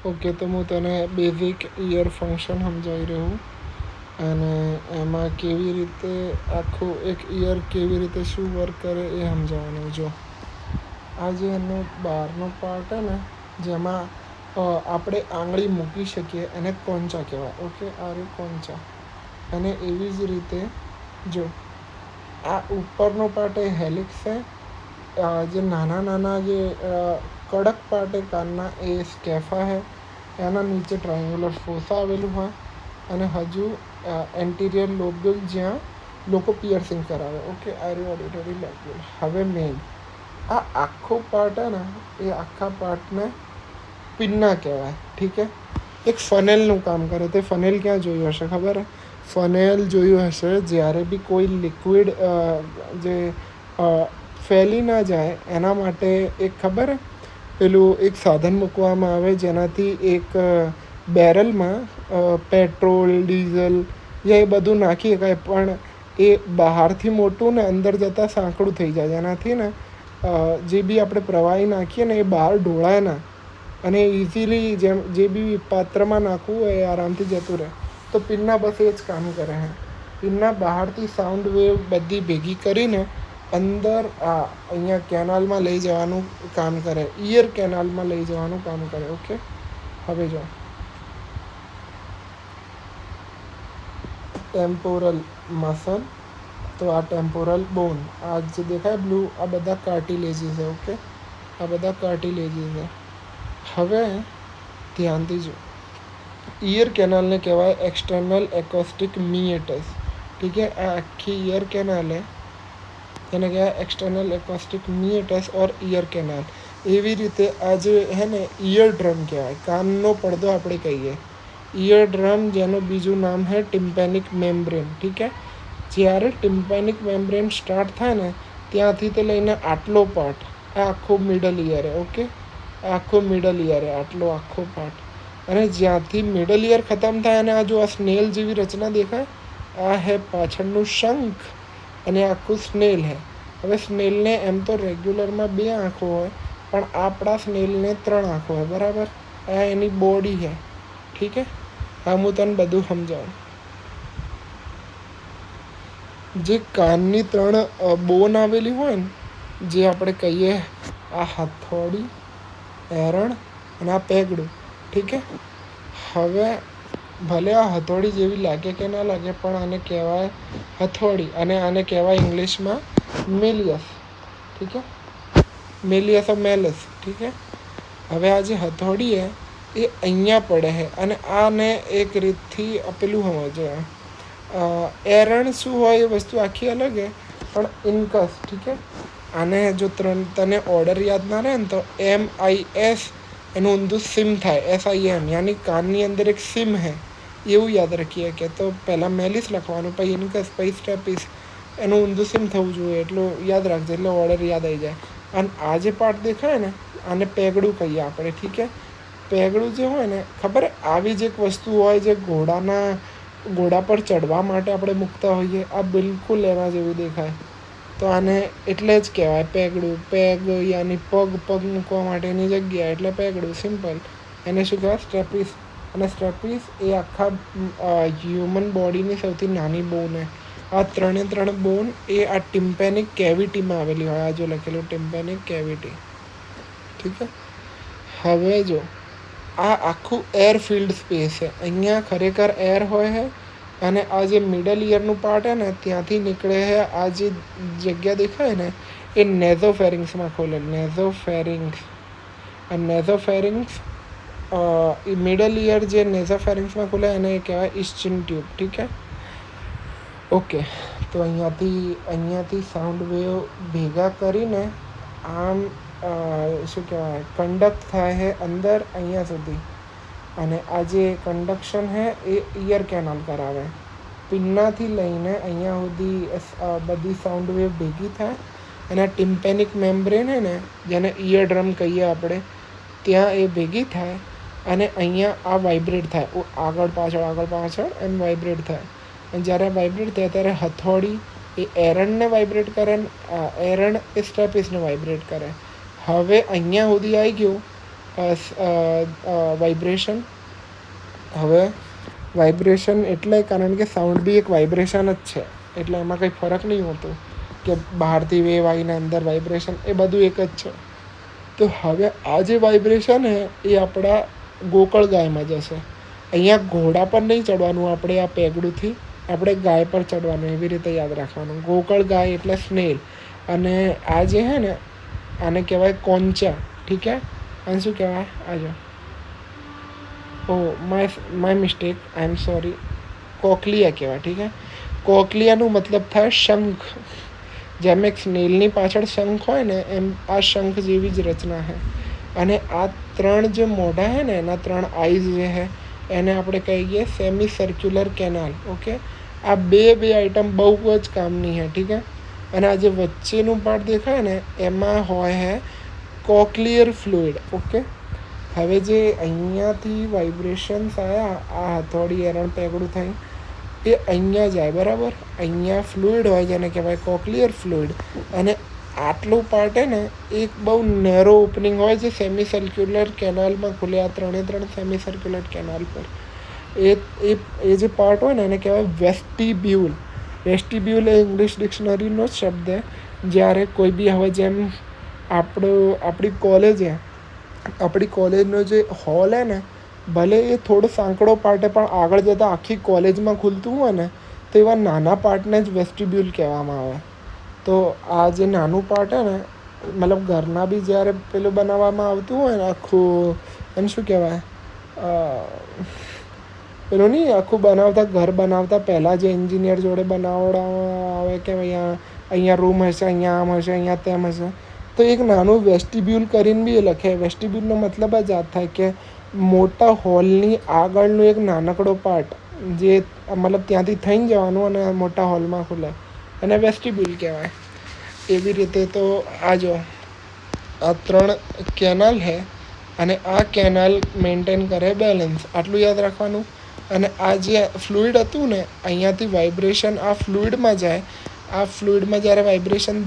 Okay, તો હું તને બેઝિક ઇયર ફંક્શન સમજાવી રહ્યું અને એમાં કેવી રીતે આખું એક ઇયર કેવી રીતે શું વર્ક કરે એ સમજાવવાનું. જો આ જે એનો બહારનો પાર્ટ હે ને, જેમાં આપણે આંગળી મૂકી શકીએ એને કોંચા કહેવાય. ઓકે, આ રે કોંચા. અને એવી જ રીતે જો આ ઉપરનો પાર્ટ એ હેલિક્સ છે. જે નાના નાના જે કડક પાર્ટ એ કાનના એ સ્કેફા છે. એના નીચે ટ્રાયંગ્યુલર ફોસા આવેલું હોય અને હજુ એન્ટિરિયર લોબ્યુલ જ્યાં લોકો પિયર્સિંગ કરાવે. ઓકે, આ રહ્યું ઓડિટરી લોબ્યુલ. હવે મેઇન આ આખો પાર્ટ હે ને, એ આખા પાર્ટને પિન્ના કહેવાય. ઠીક હે. એક ફનેલનું કામ કરે. તે ફનેલ ક્યાં જોયું હશે ખબર હે? ફનેલ જોયું હશે જ્યારે બી કોઈ લિક્વિડ જે ફેલી ના જાય એના માટે એક ખબર હે પેલું એક સાધન મૂકવામાં આવે જેનાથી એક બેરલમાં પેટ્રોલ ડીઝલ યા એ બધું નાખી શકાય, પણ એ બહારથી મોટું ને અંદર જતાં સાંકડું થઈ જાય, જેનાથી ને જે બી આપણે પ્રવાહી નાખીએ ને એ બહાર ઢોળાય ના અને ઇઝીલી જેમ જે બી પાત્રમાં નાખવું હોય એ આરામથી જતું રહે. તો પિન્ના બસ એ જ કામ કરે છે. પિન્ના બહારથી સાઉન્ડ વેવ બધી ભેગી કરીને અંદર અહીંયા કેનાલમાં લઈ જવાનું કામ કરે. ઇયર કેનાલમાં લઈ જવાનું કામ કરે. ઓકે, હવે જો ટેમ્પોરલ મસલ, તો આ ટેમ્પોરલ બોન, આ જે દેખાય બ્લુ, આ બધા કાર્ટિલેજીસ છે. ઓકે, આ બધા કાર્ટિલેજીસ છે. હવે ધ્યાનથી જો ઇયર કેનાલને કહેવાય એક્સટર્નલ એકોસ્ટિક મીએટસ. ઠીક છે. આ આખી ઇયર કેનાલ હે એને કહેવાય એક્સટર્નલ એકોસ્ટિક મીએટસ ઓર ઇયર કેનાલ. એવી રીતે આ જે હે ને ઇયર ડ્રમ કહેવાય, કાનનો પડદો આપણે કહીએ. ઇયર ડ્રમ જેનું બીજું નામ છે ટિમ્પેનિક મેમ્બ્રેન. ઠીક છે. જ્યારે ટિમ્પેનિક મેમ્બ્રેન સ્ટાર્ટ થાય ને ત્યાંથી તે લઈને આટલો પાર્ટ આ આખો મિડલ ઇયર હે. ઓકે, આખો મિડલ ઇયર હે, આટલો આખો પાર્ટ. અને જ્યાંથી મિડલ ઇયર ખતમ થાય અને આ જો આ સ્નેલ જેવી રચના દેખાય, આ હે પાછળનું શંખ અને આખું સ્નેલ હે. હવે સ્નેલને એમ તો રેગ્યુલરમાં 2 આંખો હોય, પણ આપણા સ્નેલને 3 આંખો હોય. બરાબર, આ એની બોડી છે. ઠીક હે. હા, હું તને બધું સમજાવું. જે કાનની 3 બોન આવેલી હોય ને, જે આપણે કહીએ આ હથોડી, એરણ અને આ પેગડું. ઠીક હે. હવે ભલે આ હથોડી જેવી લાગે કે ના લાગે, પણ આને કહેવાય હથોડી અને આને કહેવાય ઇંગ્લિશમાં મેલિયસ. ઠીક હે. મેલિયસ ઓફ મેલસ. ઠીક હે. હવે આ જે હથોડી હે એ અહીંયા પડે છે અને આને એક રીતથી પેલું સમજો. એરણ શું હોય એ વસ્તુ આખી અલગ છે, પણ ઇન્કસ. ઠીક છે. આને જો તને ઓર્ડર યાદ ના રહે ને તો MIS એનું ઊંધું સિમ થાય, SIM, યાની કાનની અંદર એક સિમ હે એવું યાદ રાખીએ કે તો પહેલાં મેલિસ લખવાનું, પછી ઇન્કસ, પછી સ્ટેપિસ, એનું ઊંધું સિમ થવું જોઈએ. એટલું યાદ રાખજે એટલે ઓર્ડર યાદ આવી જાય. અને આ જે પાર્ટ દેખાય ને આને પેગડું કહીએ આપણે. ઠીક છે. પેગડું જે હોય ને, ખબર આવી જ એક વસ્તુ હોય જે ઘોડા પર ચડવા માટે આપણે મૂકતા હોઈએ, આ બિલકુલ એના જેવું દેખાય. તો આને એટલે જ કહેવાય પેગડું. પેગ યાની પગ મૂકવા માટેની જગ્યા એટલે પેગડું, સિમ્પલ. એને શું કહેવાય? સ્ટેપિસ. અને સ્ટેપિસ એ આખા હ્યુમન બોડીની સૌથી નાની બોન છે. આ 3 બોન એ આ ટિમ્પેનિક કેવિટીમાં આવેલી હોય. આ જો લખેલું ટિમ્પેનિક કેવિટી. ઠીક છે. હવે જો આ આખું એર ફિલ્ડ સ્પેસ છે. અહીંયા ખરેખર એર હોય છે અને આ જે મિડલ ઇયરનું પાર્ટ છે ને ત્યાંથી નીકળે છે. આ જે જગ્યા દેખાય ને એ નેઝોફેરિંગ્સમાં ખોલે. નેઝોફેરિંગ્સ. આ નેઝોફેરિંગ્સ એ મિડલ ઇયર જે નેઝોફેરિંગ્સમાં ખોલે એને કહેવાય ઇસ્ચિન ટ્યુબ. ઠીક છે. ઓકે, તો અહીંયાથી સાઉન્ડ વેવ ભેગા કરીને આમ શું કહેવાય કંડક્ટ થાય છે અંદર અહીંયા સુધી. અને આ જે કંડક્શન છે એ ઇયર કેનાલ કરાવે. પિન્નાથી લઈને અહીંયા સુધી બધી સાઉન્ડ વેવ ભેગી થાય અને ટિમ્પેનિક મેમ્બ્રેન છે ને, જેને ઇયર ડ્રમ કહીએ આપણે, ત્યાં એ ભેગી થાય અને અહીંયા આ વાઇબ્રેટ થાય. આગળ પાછળ એમ વાઇબ્રેટ થાય. અને જ્યારે વાઇબ્રેટ થાય ત્યારે હથોડી એ એરણને વાઇબ્રેટ કરે, એરણ એ સ્ટેપિસને વાઇબ્રેટ કરે. હવે અહીંયા સુધી આવી ગયું વાઇબ્રેશન. હવે વાઇબ્રેશન એટલે કારણ કે સાઉન્ડ બી એક વાઇબ્રેશન જ છે, એટલે એમાં કંઈ ફરક નહીં હોતો કે બહારથી વેવ આવીને અંદર વાઇબ્રેશન, એ બધું એક જ છે. તો હવે આ જે વાઇબ્રેશન છે એ આપણા ગોકળ ગાયમાં જશે. અહીંયા ઘોડા પર નહીં ચડવાનું આપણે, આ પેગડુંથી આપણે ગાય પર ચડવાનું, એવી રીતે યાદ રાખવાનું. ગોકળ ગાય એટલે સ્નેલ, અને આ જે છે ને આને કહેવાય કોંચા. ઠીક હે, આને શું કહેવાય? આજો, oh my mistake, I am sorry, cochlea કહેવાય. ઠીક હે, કોકલિયાનું મતલબ થાય શંખ. જેમ એક સ્નેલની પાછળ શંખ હોય ને, એમ આ શંખ જેવી જ રચના છે. અને આ ત્રણ જે મોઢા છે ને, એના 3 આઈઝ જે છે એને આપણે કહીએ સેમી સર્ક્યુલર કેનાલ. ઓકે, આ બે આઈટમ બહુ જ કામની છે. ઠીક હે, અને આ જે વચ્ચેનું પાર્ટ દેખાય ને એમાં હોય છે કોક્લિયર ફ્લુઇડ. ઓકે, હવે જે અહીંયાથી વાઇબ્રેશન્સ આવ્યા, આ હથોડી એરણ પેગડું થઈ એ અહીંયા જાય, બરાબર. અહીંયા ફ્લુઇડ હોય જેને કહેવાય કોક્લિયર ફ્લુઇડ, અને આટલું પાર્ટ હે ને એક બહુ નેરો ઓપનિંગ હોય જે સેમી સર્ક્યુલર કેનાલમાં ખુલે, આ 3 સેમી સર્ક્યુલર કેનાલ પર. એ એ જે પાર્ટ હોય ને એને કહેવાય વેસ્ટિબ્યુલ. વેસ્ટિબ્યુલ એ ઇંગ્લિશ ડિક્શનરીનો જ શબ્દ છે. જ્યારે કોઈ બી હવે જેમ આપણી કોલેજનો જે હોલ હે ને, ભલે એ થોડો સાંકડો પાર્ટ હે પણ આગળ જતાં આખી કોલેજમાં ખુલતું હોય ને, તો એવા નાના પાર્ટને જ વેસ્ટિબ્યુલ કહેવામાં આવે. તો આ જે નાનું પાર્ટ હે ને, મતલબ ઘરના બી જ્યારે પેલું બનાવવામાં આવતું હોય ને આખું, એને શું કહેવાય, પેલું નહીં, આખું બનાવતા, ઘર બનાવતા પહેલાં જે એન્જિનિયર જોડે બનાવવામાં આવે કે અહીંયા રૂમ હશે, અહીંયા આમ હશે, અહીંયા તેમ હશે, તો એક નાનું વેસ્ટિબ્યુલ કરીને બી એ લખે. વેસ્ટિબ્યુલનો મતલબ જ આ થાય કે મોટા હોલની આગળનું એક નાનકડો પાર્ટ, જે મતલબ ત્યાંથી થઈને જવાનું અને મોટા હોલમાં ખુલે, અને વેસ્ટિબ્યુલ કહેવાય. એવી રીતે તો આ જો આ 3 કેનાલ છે, અને આ કેનાલ મેન્ટેન કરે બેલેન્સ. આટલું યાદ રાખવાનું. અને આ જે ફ્લુઇડ હતું ને, અહીંયાથી વાઇબ્રેશન આ ફ્લુઇડમાં જાય. આ ફ્લુઇડમાં જ્યારે વાઇબ્રેશન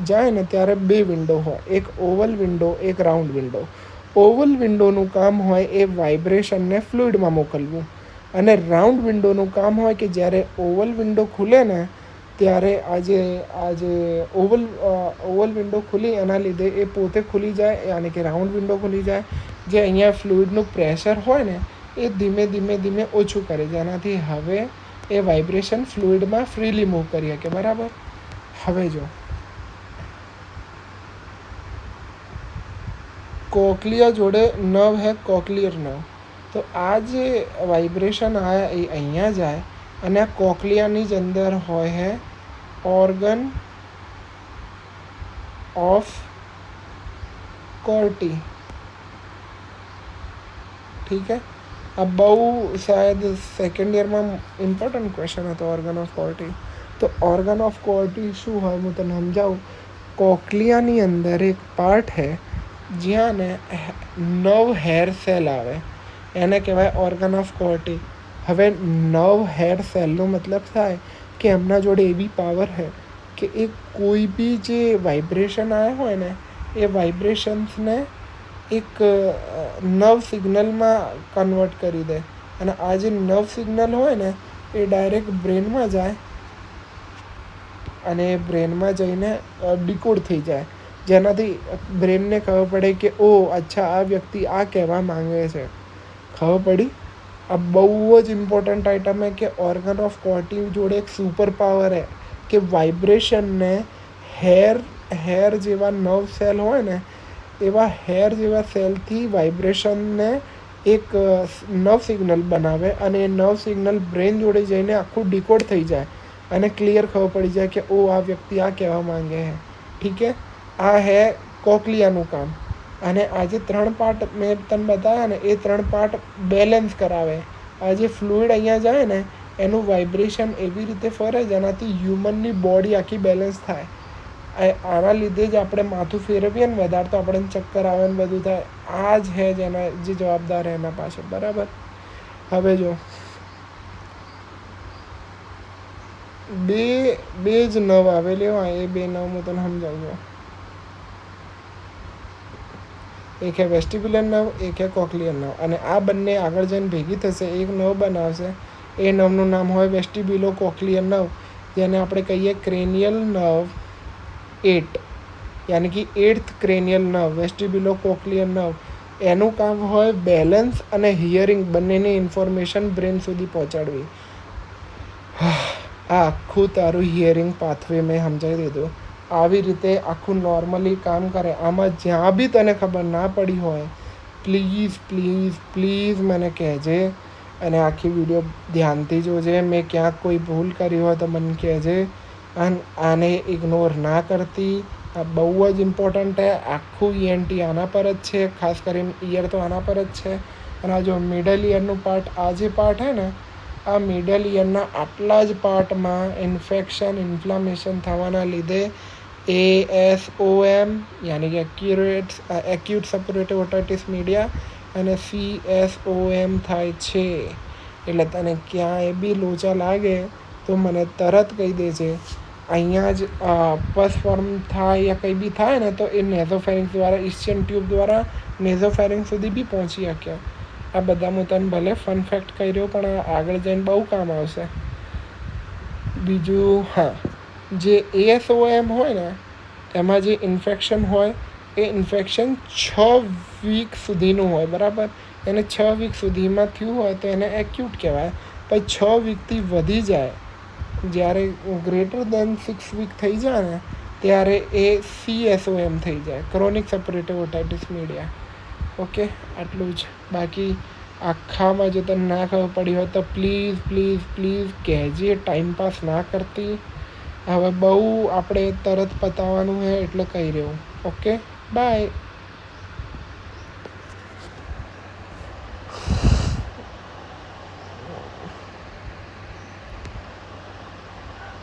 જાય ને ત્યારે 2 વિન્ડો હોય, એક ઓવલ વિન્ડો, એક રાઉન્ડ વિન્ડો. ઓવલ વિન્ડોનું કામ હોય એ વાઇબ્રેશનને ફ્લુઇડમાં મોકલવું, અને રાઉન્ડ વિન્ડોનું કામ હોય કે જ્યારે ઓવલ વિન્ડો ખુલે ને ત્યારે આ જે ઓવલ વિન્ડો ખુલી એના લીધે એ પોતે ખુલી જાય, યાની કે રાઉન્ડ વિન્ડો ખુલી જાય. જે અહીંયા ફ્લુઇડનું પ્રેશર હોય ને એ ધીમે ધીમે ઓછું કરે, જેનાથી હવે એ વાઇબ્રેશન ફ્લુઇડમાં ફ્રીલી મૂવ કરી શકે, બરાબર. હવે જો કોકલિયા જોડે નર્વ હે, કોકલિયર નર્વ. તો આ જે વાઇબ્રેશન આવ્યા એ અહીંયા જાય, અને આ કોકલિયાની જ અંદર હોય છે ઓર્ગન ઓફ કોર્ટી. ઠીક હે, આ બહુ શાયદ સેકન્ડ યરમાં ઇમ્પોર્ટન્ટ ક્વેશ્ચન હતો, ઓર્ગન ઓફ કોર્ટી. તો ઓર્ગન ઓફ કોર્ટી શું હોય હું તને સમજાવું. કોકલિયાની અંદર એક પાર્ટ છે જ્યાં ને નવ હેર સેલ આવે, એને કહેવાય ઓર્ગન ઓફ કોર્ટી. હવે નવ હેર સેલનો મતલબ થાય કે એમના જોડે એવી પાવર છે કે એ કોઈ બી જે વાઇબ્રેશન આવ્યા હોય ને એ વાઇબ્રેશન્સને એક નવ સિગ્નલમાં કન્વર્ટ કરી દે, અને આ જે નવ સિગ્નલ હોય ને એ ડાયરેક્ટ બ્રેનમાં જાય, અને બ્રેનમાં જઈને ડિકોડ થઈ જાય, જેનાથી બ્રેનને ખબર પડે કે ઓ અચ્છા આ વ્યક્તિ આ કહેવા માંગે છે. ખબર પડી? આ બહુ જ ઇમ્પોર્ટન્ટ આઇટમ है કે ઓર્ગન ઓફ કોર્ટી જોડે એક સુપર પાવર है કે વાઇબ્રેશનને હેર જેવા નર્વ સેલ હોય ને એવા હેર જેવા સેલથી વાઇબ્રેશનને એક નર્વ સિગ્નલ બનાવે, અને એ નર્વ સિગ્નલ બ્રેન જોડે જઈને આખું ડિકોડ થઈ જાય, અને ક્લિયર ખબર પડી જાય કે ઓ આ વ્યક્તિ આ કહેવા માંગે છે. ઠીક હે, આ હે કોકલિયાનું કામ. અને આ જે 3 પાર્ટ મેં તને બતાવ્યા ને એ 3 પાર્ટ બેલેન્સ કરાવે. આ જે ફ્લુઇડ અહીંયા જાય ને એનું વાઇબ્રેશન એવી રીતે ફરે જેનાથી હ્યુમનની બોડી આખી બેલેન્સ થાય. આના લીધે જ આપણે માથું ફેરવીએ ને વધારે તો આપણને ચક્કર આવે ને બધું થાય. આ જ હે જેના જે જવાબદાર છે એના પાછળ, બરાબર. હવે જો બે જ નવ આવેલી હોય, એ 2 નવ હું તને સમજાવું છું. એક છે વેસ્ટિબ્યુલર નર્વ, એક છે કોક્લિયર નર્વ, અને આ બંને આગળ જઈને ભેગી થશે એક નર્વ બનાવશે. એ નર્વનું નામ હોય વેસ્ટિબ્યુલો કોક્લિયર નર્વ, જેને આપણે કહીએ ક્રેનિયલ નર્વ 8, યાની કે 8th ક્રેનિયલ નર્વ વેસ્ટિબ્યુલો કોક્લિયર નર્વ. એનું કામ હોય બેલેન્સ અને હિયરિંગ બંનેની ઇન્ફોર્મેશન બ્રેન સુધી પહોંચાડવી. આ આખું તારું હિયરિંગ પાથવે મેં સમજાવી દીધું. આવી રીતે આખું નોર્મલી કામ કરે. આમાં જ્યાં બી તને ખબર ના પડી હોય પ્લીઝ પ્લીઝ પ્લીઝ મને કહેજે, અને આખી વિડીયો ધ્યાનથી જોજે. મેં ક્યાંક કોઈ ભૂલ કરી હોય તો મને કહેજે. અને આને ઇગ્નોર ના કરતી. આ બહુ જ ઇમ્પોર્ટન્ટ છે. આખું ENT આના પર જ છે, ખાસ કરીને ઈયર તો આના પર જ છે. અને આ જો મિડલ ઇયરનું પાર્ટ, આ જે પાર્ટ છે ને, આ મિડલ ઇયરના આટલા જ પાર્ટમાં ઇન્ફેક્શન ઇન્ફ્લામેશન થવાના લીધે ASOM યાની કે એક્યુટ સપોરેટિવ ઓટાઇટિસ મીડિયા અને CSOM થાય છે. એટલે તને ક્યાંય બી લોચા લાગે તો મને તરત કહી દેજે. અહીંયા જ પસ ફોર્મ થાય યા કંઈ બી થાય ને તો એ નેઝોફેરિંગ્સ દ્વારા ઇસ્ચિયન ટ્યુબ દ્વારા નેઝોફેરિંગ સુધી બી પહોંચી શક્યા. આ બધા હું તને ભલે ફન ફેક્ટ કહી રહ્યો, પણ આગળ જઈને બહુ કામ આવશે. બીજું, હા, જે ASOM હોય ને એમાં જે ઇન્ફેક્શન હોય એ ઇન્ફેક્શન 6 વીક સુધીનું હોય, બરાબર. એને 6 વીક સુધીમાં થયું હોય તો એને એક્યુટ કહેવાય. પછી 6 વીકથી વધી જાય, જ્યારે ગ્રેટર દેન 6 વીક થઈ જાય ને ત્યારે એ CSOM થઈ જાય, ક્રોનિક સપોરેટિવ ઓટાઇટિસ મીડિયા. ઓકે, આટલું જ. બાકી આખામાં જો તને ના ખબર પડી હોય તો પ્લીઝ પ્લીઝ પ્લીઝ કહેજે, ટાઈમપાસ ના કરતી. હવે બહુ આપણે તરત પતાવવાનું છે એટલે કહી રહ્યું. Okay, by.